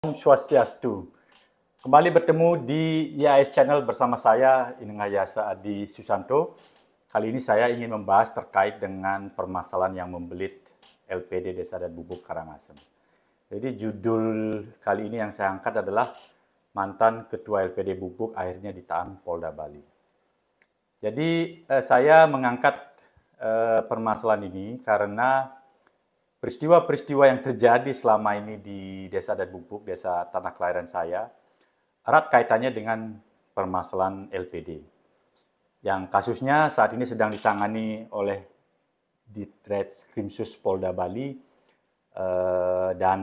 Om Swastiastu. Kembali bertemu di YAS Channel bersama saya, Inengayasa Adi Susanto. Kali ini saya ingin membahas terkait dengan permasalahan yang membelit LPD Desa Adat Bubuk Karangasem. Jadi judul kali ini yang saya angkat adalah mantan Ketua LPD Bubuk akhirnya ditahan Polda Bali. Jadi saya mengangkat permasalahan ini karena peristiwa-peristiwa yang terjadi selama ini di Desa Adat Bubuk, desa tanah kelahiran saya, erat kaitannya dengan permasalahan LPD. Yang kasusnya saat ini sedang ditangani oleh Ditreskrimsus Polda Bali dan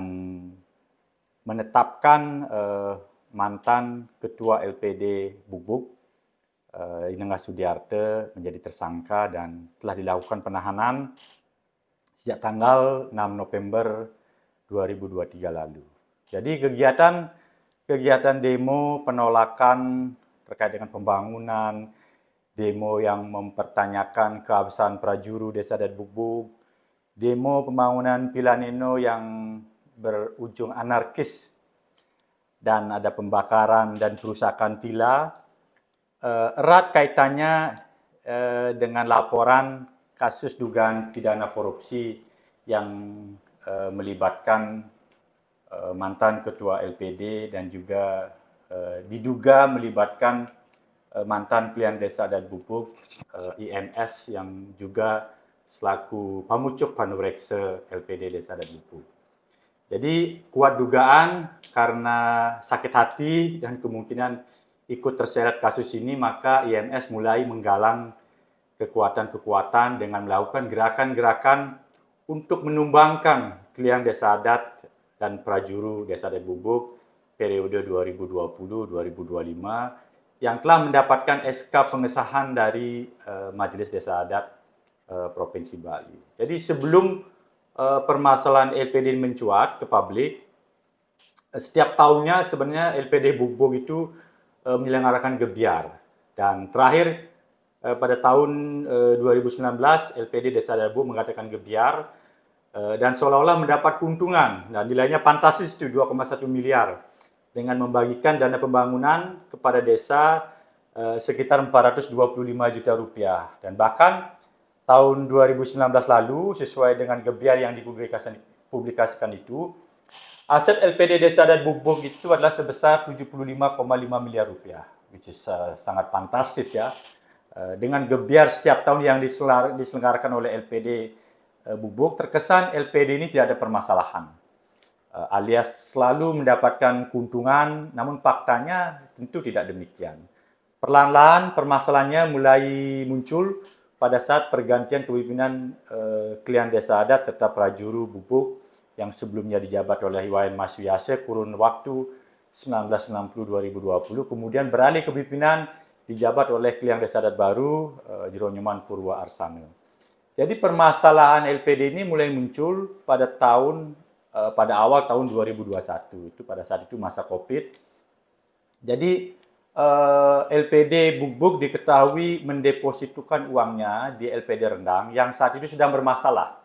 menetapkan mantan Ketua LPD Bubuk, Inengah Sudiarte, menjadi tersangka dan telah dilakukan penahanan sejak tanggal 6 November 2023 lalu. Jadi kegiatan demo penolakan terkait dengan pembangunan, demo yang mempertanyakan keabsahan prajuru Desa Adat Bubuk, demo pembangunan Villa Nino yang berujung anarkis dan ada pembakaran dan perusakan villa, erat kaitannya dengan laporan kasus dugaan pidana korupsi yang melibatkan mantan Ketua LPD dan juga diduga melibatkan mantan Klien Desa Adat Bubuk, IMS yang juga selaku Pamucuk Panurekse LPD Desa Adat Bubuk. Jadi kuat dugaan karena sakit hati dan kemungkinan ikut terseret kasus ini, maka IMS mulai menggalang kekuatan-kekuatan dengan melakukan gerakan-gerakan untuk menumbangkan klien desa adat dan prajuru Desa Adat Bubuk periode 2020-2025 yang telah mendapatkan SK pengesahan dari Majelis Desa Adat Provinsi Bali. Jadi sebelum permasalahan LPD mencuat ke publik, setiap tahunnya sebenarnya LPD Bubuk itu menyelenggarakan gebiar, dan terakhir pada tahun 2019 LPD Desa Adat Bubuk mengadakan gebiar dan seolah-olah mendapat keuntungan dan nilainya fantastis itu 2,1 miliar dengan membagikan dana pembangunan kepada desa sekitar 425 juta rupiah. Dan bahkan tahun 2019 lalu sesuai dengan gebiar yang dipublikasikan itu, aset LPD Desa Adat Bubuk itu adalah sebesar 75,5 miliar rupiah, which is sangat fantastis ya. Dengan gebiar setiap tahun yang diselenggarakan oleh LPD Bubuk, terkesan LPD ini tidak ada permasalahan, alias selalu mendapatkan keuntungan, namun faktanya tentu tidak demikian. Perlahan-lahan permasalahannya mulai muncul pada saat pergantian kepemimpinan klien desa adat serta prajuru Bubuk yang sebelumnya dijabat oleh Iwayan Masuyase kurun waktu 1990-2020, kemudian beralih kepemimpinan dijabat oleh klien desa adat baru, Jeronyoman Purwa Arsana. Jadi permasalahan LPD ini mulai muncul pada awal tahun 2021. Itu pada saat itu masa Covid. Jadi LPD Bubuk diketahui mendepositukan uangnya di LPD Rendang yang saat itu sedang bermasalah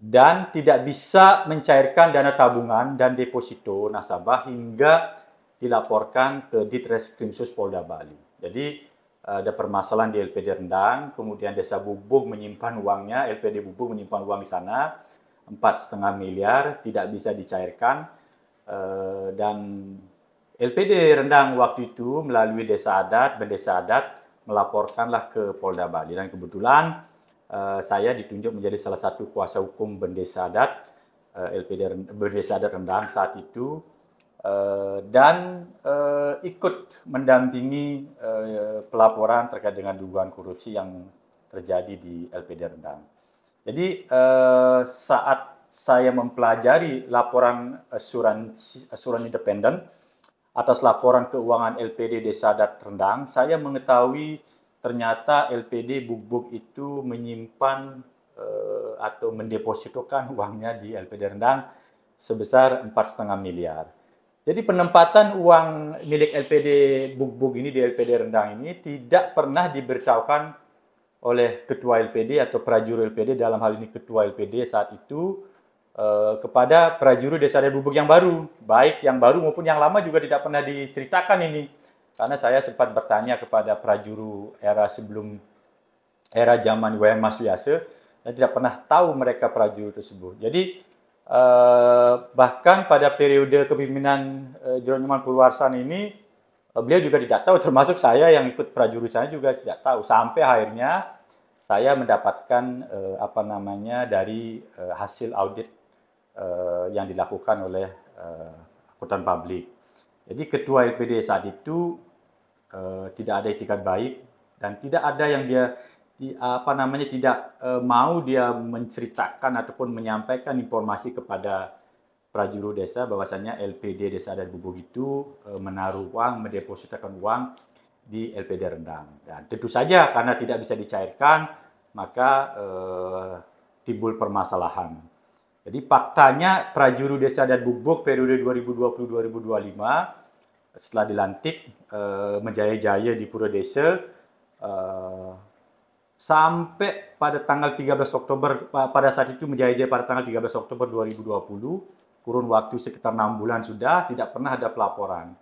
dan tidak bisa mencairkan dana tabungan dan deposito nasabah hingga dilaporkan ke Ditreskrimsus Polda Bali. Jadi ada permasalahan di LPD Rendang, kemudian Desa Bubuk menyimpan uangnya, LPD Bubuk menyimpan uang di sana 4,5 miliar tidak bisa dicairkan, dan LPD Rendang waktu itu melalui Desa Adat, Bendesa Adat melaporkanlah ke Polda Bali, dan kebetulan saya ditunjuk menjadi salah satu kuasa hukum Bendesa Adat, LPD Bendesa Adat Rendang saat itu, dan ikut mendampingi pelaporan terkait dengan dugaan korupsi yang terjadi di LPD Rendang. Jadi saat saya mempelajari laporan asuran independen atas laporan keuangan LPD Desa Adat Rendang, saya mengetahui ternyata LPD Bubuk itu menyimpan atau mendepositokan uangnya di LPD Rendang sebesar 4,5 miliar. Jadi penempatan uang milik LPD Bubuk ini di LPD Rendang ini tidak pernah diberitahukan oleh Ketua LPD atau Prajuru LPD, dalam hal ini Ketua LPD saat itu, kepada prajurit Desa Adat Bubuk yang baru, baik yang baru maupun yang lama juga tidak pernah diceritakan ini. Karena saya sempat bertanya kepada prajurit era sebelum era zaman Wayan Mas Wiyase, dan tidak pernah tahu mereka prajurit tersebut. Jadi bahkan pada periode kepemimpinan Jero Nyoman Purwoarsana ini, beliau juga tidak tahu, termasuk saya yang ikut prajurit saya juga tidak tahu. Sampai akhirnya saya mendapatkan dari hasil audit yang dilakukan oleh akuntan publik. Jadi ketua LPD saat itu tidak ada etikat baik dan tidak ada yang dia tidak mau dia menceritakan ataupun menyampaikan informasi kepada prajurit desa bahwasanya LPD Desa Adat Bubuk itu menaruh uang, mendepositkan uang di LPD Rendang. Dan tentu saja karena tidak bisa dicairkan, maka timbul permasalahan. Jadi faktanya prajurit Desa Adat Bubuk periode 2020-2025 setelah dilantik menjaya-jaya di Pura Desa sampai pada tanggal 13 Oktober, pada saat itu menjaya-jaya pada tanggal 13 Oktober 2020, kurun waktu sekitar 6 bulan sudah, tidak pernah ada pelaporan.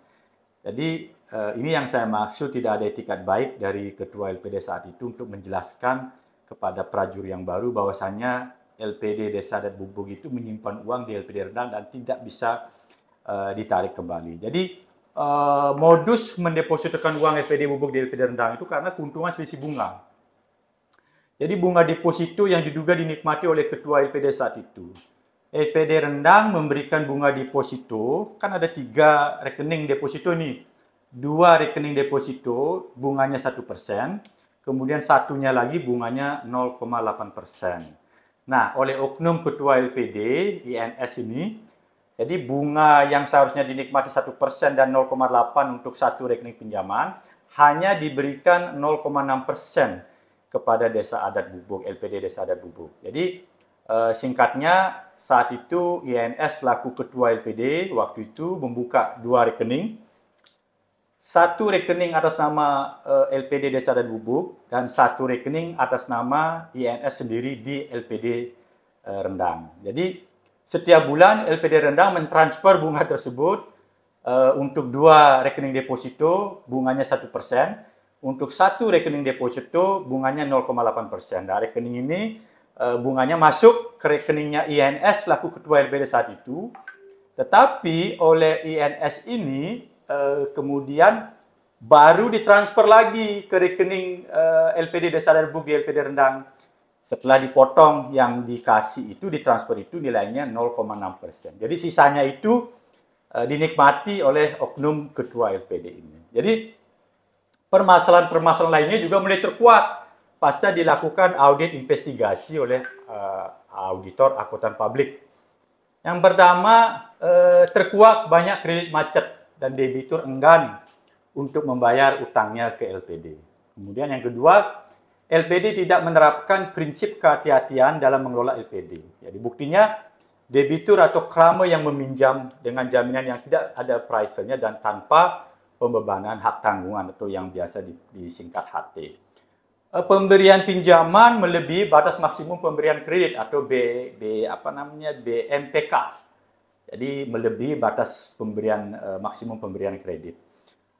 Jadi ini yang saya maksud, tidak ada etikat baik dari ketua LPD saat itu untuk menjelaskan kepada prajurit yang baru bahwasanya LPD Desa Adat Bubuk itu menyimpan uang di LPD Rendang dan tidak bisa ditarik kembali. Jadi modus mendepositkan uang LPD Bubuk di LPD Rendang itu karena keuntungan selisih bunga. Jadi bunga deposito yang diduga dinikmati oleh ketua LPD saat itu. LPD Rendang memberikan bunga deposito, kan ada 3 rekening deposito nih. 2 rekening deposito bunganya 1%, kemudian satunya lagi bunganya 0,8%. Nah, oleh oknum ketua LPD, INS ini, jadi bunga yang seharusnya dinikmati 1% dan 0,8 untuk satu rekening pinjaman, hanya diberikan 0,6% kepada Desa Adat Bubuk, LPD Desa Adat Bubuk. Jadi singkatnya, saat itu INS selaku ketua LPD waktu itu membuka 2 rekening. Satu rekening atas nama LPD Desa Adat Bubuk dan satu rekening atas nama INS sendiri di LPD Rendang. Jadi setiap bulan LPD Rendang mentransfer bunga tersebut untuk 2 rekening deposito bunganya 1%, untuk satu rekening deposito bunganya 0,8%. Nah, rekening ini bunganya masuk ke rekeningnya INS selaku ketua LPD saat itu, tetapi oleh INS ini kemudian baru ditransfer lagi ke rekening LPD Desa Adat Bubuk di LPD Rendang. Setelah dipotong yang dikasih itu, ditransfer itu nilainya 0,6%. Jadi sisanya itu dinikmati oleh oknum ketua LPD ini. Jadi permasalahan-permasalahan lainnya juga mulai terkuat pasca dilakukan audit investigasi oleh auditor akuntan publik. Yang pertama, terkuak banyak kredit macet dan debitur enggan untuk membayar utangnya ke LPD. Kemudian yang kedua, LPD tidak menerapkan prinsip kehati-hatian dalam mengelola LPD. Jadi buktinya debitur atau krame yang meminjam dengan jaminan yang tidak ada pricernya dan tanpa pembebanan hak tanggungan atau yang biasa disingkat HT. Pemberian pinjaman melebihi batas maksimum pemberian kredit atau BMPK. Jadi melebihi batas pemberian maksimum pemberian kredit.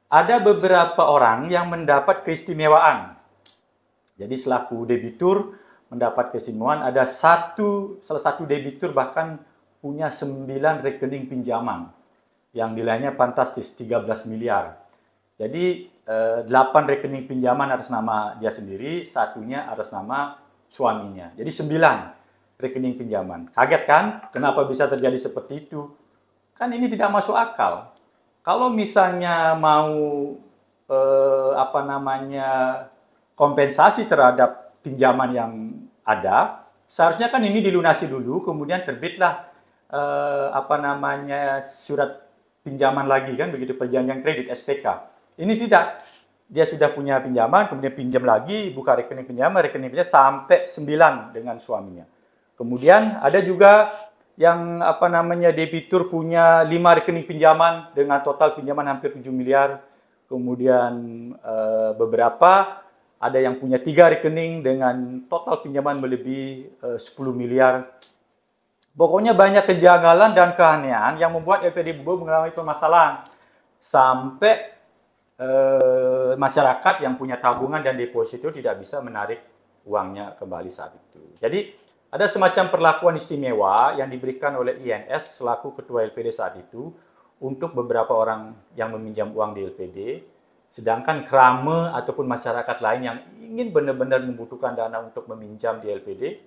Ada beberapa orang yang mendapat keistimewaan. Jadi selaku debitur mendapat keistimewaan, ada salah satu debitur bahkan punya 9 rekening pinjaman yang nilainya fantastis 13 miliar. Jadi 8 rekening pinjaman atas nama dia sendiri, satunya atas nama suaminya. Jadi 9 rekening pinjaman. Kaget kan? Kenapa bisa terjadi seperti itu? Kan ini tidak masuk akal. Kalau misalnya mau kompensasi terhadap pinjaman yang ada, seharusnya kan ini dilunasi dulu, kemudian terbitlah surat pinjaman lagi kan, begitu, perjanjian kredit SPK. Ini tidak. Dia sudah punya pinjaman, kemudian pinjam lagi, buka rekening pinjaman sampai 9 dengan suaminya. Kemudian ada juga yang debitur punya 5 rekening pinjaman dengan total pinjaman hampir 7 miliar. Kemudian beberapa ada yang punya 3 rekening dengan total pinjaman melebihi 10 miliar. Pokoknya banyak kejanggalan dan keanehan yang membuat LPD Bubu mengalami permasalahan. Sampai masyarakat yang punya tabungan dan deposito tidak bisa menarik uangnya kembali saat itu. Jadi ada semacam perlakuan istimewa yang diberikan oleh INS selaku ketua LPD saat itu untuk beberapa orang yang meminjam uang di LPD, sedangkan krame ataupun masyarakat lain yang ingin benar-benar membutuhkan dana untuk meminjam di LPD,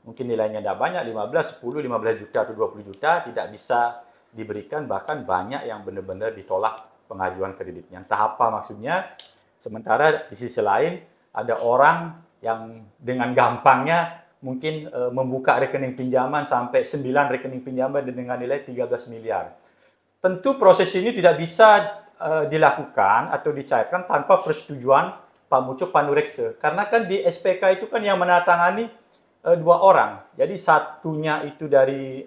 mungkin nilainya tidak banyak, 15, 10, 15 juta atau 20 juta, tidak bisa diberikan, bahkan banyak yang benar-benar ditolak pengajuan kreditnya. Entah apa maksudnya, sementara di sisi lain ada orang yang dengan gampangnya mungkin membuka rekening pinjaman sampai 9 rekening pinjaman dengan nilai 13 miliar. Tentu proses ini tidak bisa dilakukan atau dicairkan tanpa persetujuan Pak Mucuk Panureksa. Karena kan di SPK itu kan yang menandatangani 2 orang. Jadi satunya itu dari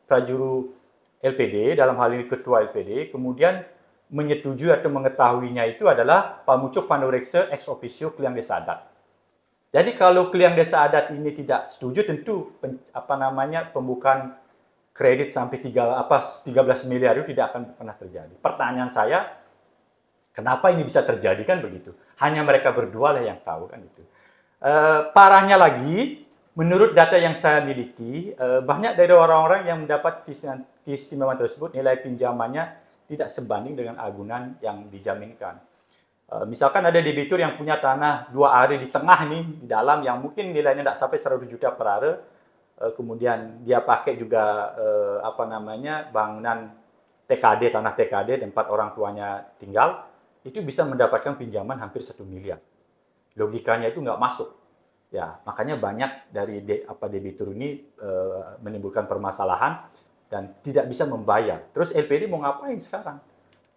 prajuru LPD, dalam hal ini ketua LPD, kemudian menyetujui atau mengetahuinya itu adalah Pak Mucuk Panureksa ex officio Kliang Desa Adat. Jadi kalau Kliang Desa Adat ini tidak setuju, tentu pembukaan kredit sampai 13 miliar itu tidak akan pernah terjadi. Pertanyaan saya, kenapa ini bisa terjadi kan begitu? Hanya mereka berdua lah yang tahu kan itu. Parahnya lagi, menurut data yang saya miliki, banyak dari orang-orang yang mendapat keistimewaan tersebut nilai pinjamannya tidak sebanding dengan agunan yang dijaminkan. Misalkan ada debitur yang punya tanah 2 are di tengah nih, di dalam, yang mungkin nilainya tidak sampai 100 juta per are, kemudian dia pakai juga bangunan TKD, tanah TKD, tempat orang tuanya tinggal, itu bisa mendapatkan pinjaman hampir 1 miliar. Logikanya itu nggak masuk. Ya, makanya banyak dari debitur ini menimbulkan permasalahan dan tidak bisa membayar. Terus LPD mau ngapain sekarang?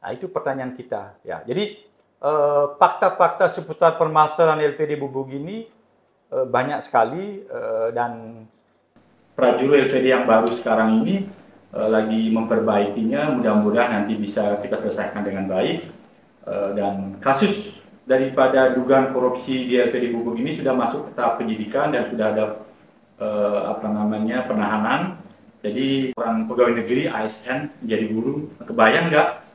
Nah, itu pertanyaan kita. Ya, jadi fakta-fakta seputar permasalahan LPD Bubuk ini banyak sekali, dan prajuru LPD yang baru sekarang ini lagi memperbaikinya. Mudah-mudahan nanti bisa kita selesaikan dengan baik. Dan kasus daripada dugaan korupsi di LPD Bubuk ini sudah masuk ke tahap penyidikan dan sudah ada penahanan. Jadi orang pegawai negeri ASN jadi guru, kebayang nggak?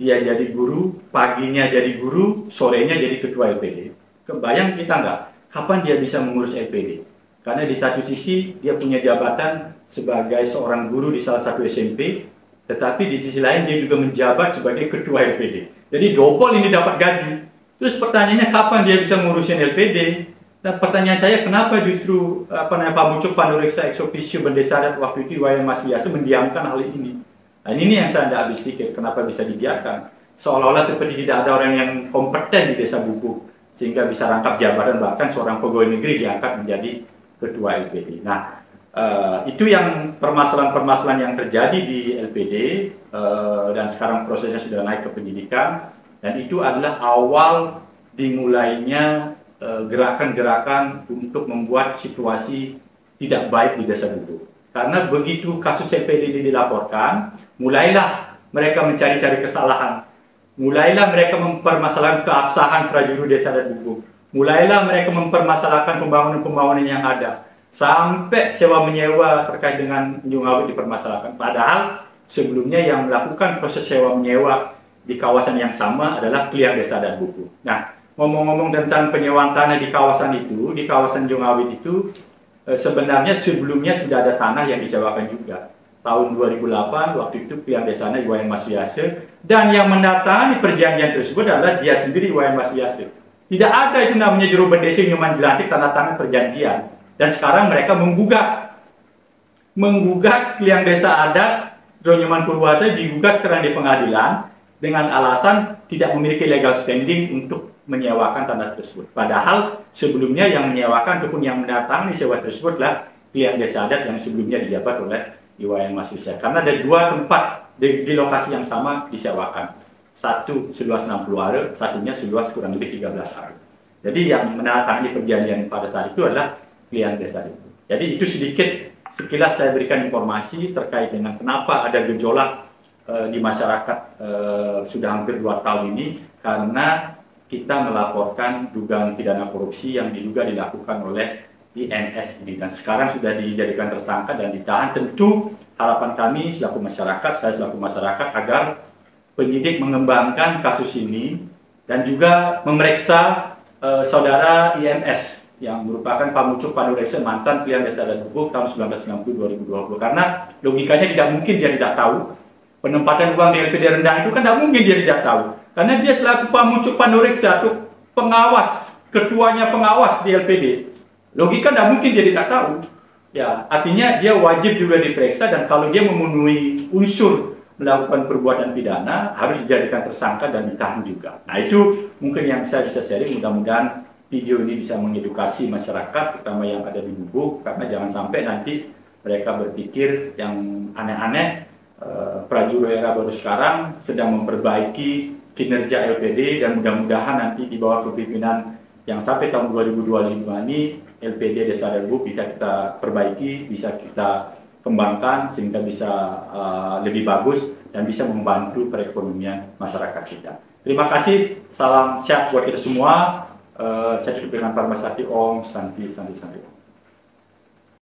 Dia jadi guru, paginya jadi guru, sorenya jadi ketua LPD. Kebayang kita nggak? Kapan dia bisa mengurus LPD? Karena di satu sisi dia punya jabatan sebagai seorang guru di salah satu SMP, tetapi di sisi lain dia juga menjabat sebagai ketua LPD. Jadi double ini dapat gaji. Terus pertanyaannya kapan dia bisa mengurusin LPD? Dan pertanyaan saya, kenapa justru Pak Mucuk Panureksa ex officio Bendesa Adat waktu itu Wayan Mas Wiase mendiamkan hal ini? Nah, ini yang saya tidak habis pikir, kenapa bisa dibiarkan? Seolah-olah seperti tidak ada orang yang kompeten di Desa Bubuk sehingga bisa rangkap jabatan, bahkan seorang pegawai negeri diangkat menjadi ketua LPD. Nah, itu yang permasalahan-permasalahan yang terjadi di LPD, dan sekarang prosesnya sudah naik ke penyidikan, dan itu adalah awal dimulainya gerakan-gerakan untuk membuat situasi tidak baik di Desa Bubuk. Karena begitu kasus LPD ini dilaporkan, mulailah mereka mencari-cari kesalahan. Mulailah mereka mempermasalahkan keabsahan prajuru Desa Adat Bubuk. Mulailah mereka mempermasalahkan pembangunan-pembangunan yang ada. Sampai sewa menyewa terkait dengan Njung Awit dipermasalahkan. Padahal sebelumnya yang melakukan proses sewa menyewa di kawasan yang sama adalah Kliang Desa Adat Bubuk. Nah, ngomong-ngomong tentang penyewaan tanah di kawasan itu, di kawasan Njung Awit itu, sebenarnya sebelumnya sudah ada tanah yang disewakan juga. Tahun 2008, waktu itu Kliang Desa Adat Wayan Mas Wiase, dan yang mendatangani perjanjian tersebut adalah dia sendiri, Wayan Mas Wiase. Tidak ada itu namanya juru bendesi Nyoman Jelantik tanda tangan perjanjian. Dan sekarang mereka menggugat Kliang Desa Adat Nyoman Purwasa, digugat sekarang di pengadilan dengan alasan tidak memiliki legal standing untuk menyewakan tanah tersebut. Padahal sebelumnya yang menyewakan ataupun yang mendatangani sewa tersebutlah Kliang Desa Adat yang sebelumnya dijabat oleh Wayan Mas Wiase. Karena ada 2 tempat di lokasi yang sama disewakan. Satu seluas 60 are, satunya seluas kurang lebih 13 are. Jadi yang menandatangani perjanjian pada saat itu adalah Kliang Desa itu. Jadi itu sedikit sekilas saya berikan informasi terkait dengan kenapa ada gejolak di masyarakat sudah hampir 2 tahun ini, karena kita melaporkan dugaan pidana korupsi yang diduga dilakukan oleh INS ini, dan sekarang sudah dijadikan tersangka dan ditahan. Tentu harapan kami selaku masyarakat, saya selaku masyarakat, agar penyidik mengembangkan kasus ini dan juga memeriksa saudara IMS yang merupakan Pamucuk Panureksa, mantan Pilihan Desa dan Gubuk tahun 1990-2020. Karena logikanya tidak mungkin dia tidak tahu penempatan uang di LPD rendah itu, kan tidak mungkin dia tidak tahu. Karena dia selaku Pamucuk Panureksa atau pengawas, ketuanya pengawas di LPD. Logika tidak mungkin dia tidak tahu. Ya, artinya dia wajib juga diperiksa, dan kalau dia memenuhi unsur melakukan perbuatan pidana harus dijadikan tersangka dan ditahan juga. Nah, itu mungkin yang saya bisa sharing. Mudah-mudahan video ini bisa mengedukasi masyarakat, terutama yang ada di Gubuk, karena jangan sampai nanti mereka berpikir yang aneh-aneh. Prajurit era baru sekarang sedang memperbaiki kinerja LPD, dan mudah-mudahan nanti di bawah kepemimpinan yang sampai tahun 2025 ini LPD Desa dan Gubuk bisa kita perbaiki, bisa kita kembangkan sehingga bisa lebih bagus dan bisa membantu perekonomian masyarakat kita. Terima kasih, salam sehat buat kita semua. Saya tutup dengan Parmasati Om Santi Santi Santi.